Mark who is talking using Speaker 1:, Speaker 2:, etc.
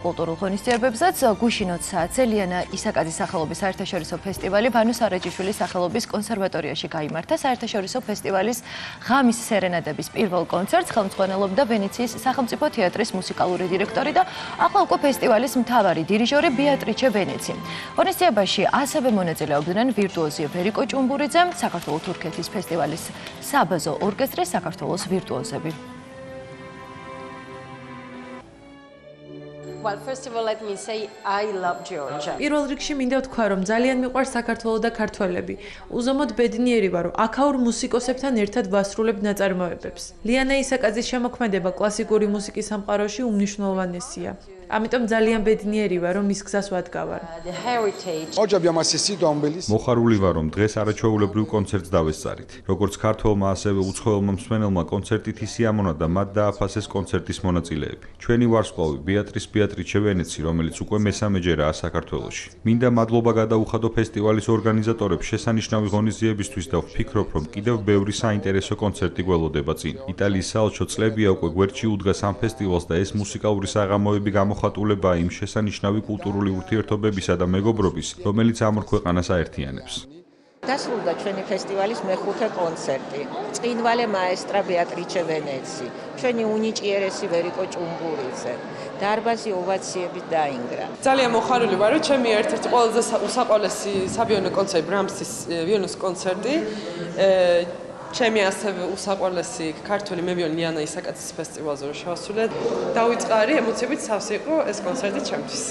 Speaker 1: კულტურულ ღონისძიებებსაც გუშინოცაათზე ლიანა ისაკაძის სახელობის საერთაშორისო ფესტივალი ვანო სარაჯიშვილის სახელობის კონსერვატორიაში გაიმართა. საერთაშორისო ფესტივალის ღამის სერენადების პირველ კონცერტს ხელმძღვანელობდა ვენეციის სახელმწიფო თეატრის მუსიკალური დირექტორი და ახლა უკვე ფესტივალის მთავარი დირიჟორი ბეატრიჩე ვენეცი. ღონისძიებაში ასევე მონაწილეობდნენ ვირტუოზი ვერიკო ჭუმბურიძე, საქართველო-თურქეთის ფესტივალის საბაზო ორკესტრის საქართველოს ვირტუოზები.
Speaker 2: Well, first of all, let me say I love Georgia.
Speaker 3: პირველ რიგში მინდა ვთქვა, რომ ძალიან მიყვარს საქართველო და ქართველები. უზომოდ ბედნიერი ვარ, რომ აქაურ მუსიკოსებთან ერთად ვასრულებ ნაწარმოებებს. ლიანა ისაკაძის შემოქმედება კლასიკური მუსიკის სამყაროში უმნიშვნელოვანესია. ამიტომ ძალიან ბედნიერი ვარ, რომ მის გზას ვადგავარ.
Speaker 4: მოხარული ვარ, რომ დღეს არაჩვეულებრივ კონცერტს დავესწარით. როგორც ქართველმა, ასევე უცხოელმა მსმენელმა კონცერტით ისიამონა და მათ დააფასეს კონცერტის მონაწილეები. ჩვენი ვარსკვლავი ბეატრიჩე ვენეცი, რომელიც უკვე მესამეჯერაა საქართველოში. მინდა მადლობა გადაუხადო ფესტივალის ორგანიზატორებს შესანიშნავი ღონისძიებისთვის და ვფიქრობ, რომ კიდევ ბევრი საინტერესო კონცერტი გველოდება წინ. იტალიის საელჩო წლებია უკვე გვერდში უდგას ამ ფესტივალს და ეს მუსიკალური საღამოები გამოხატულებაა იმ შესანიშნავი კულტურული ურთიერთობებისა და მეგობრობის, რომელიც ამ ორ ქვეყანას აერთიანებს.
Speaker 5: დასრულდა ჩვენი ფესტივალის მეხუთე კონცერტი. წინვალე მაესტრა ბეატრიჩე ვენეცი, ჩვენი უნიჭიერესი ვერიკო ჭუმბურიძე. დარბაზი ოვაციებით დაინგრა.
Speaker 6: ძალიან მოხარული ვარ, რომ ჩემი ერთ-ერთი ყველაზე უსაყვარლესი საბიონო კონცერტი, ბრამსის ვიოლინოს კონცერტი. ჩემი ასევე უსაყვარლესი ქართული მევიოლინე ლიანა ისაკაძის ფესტივალზე შევასრულე. დავიწყარი ემოციებით სავსე იყო ეს კონცერტი ჩემთვის.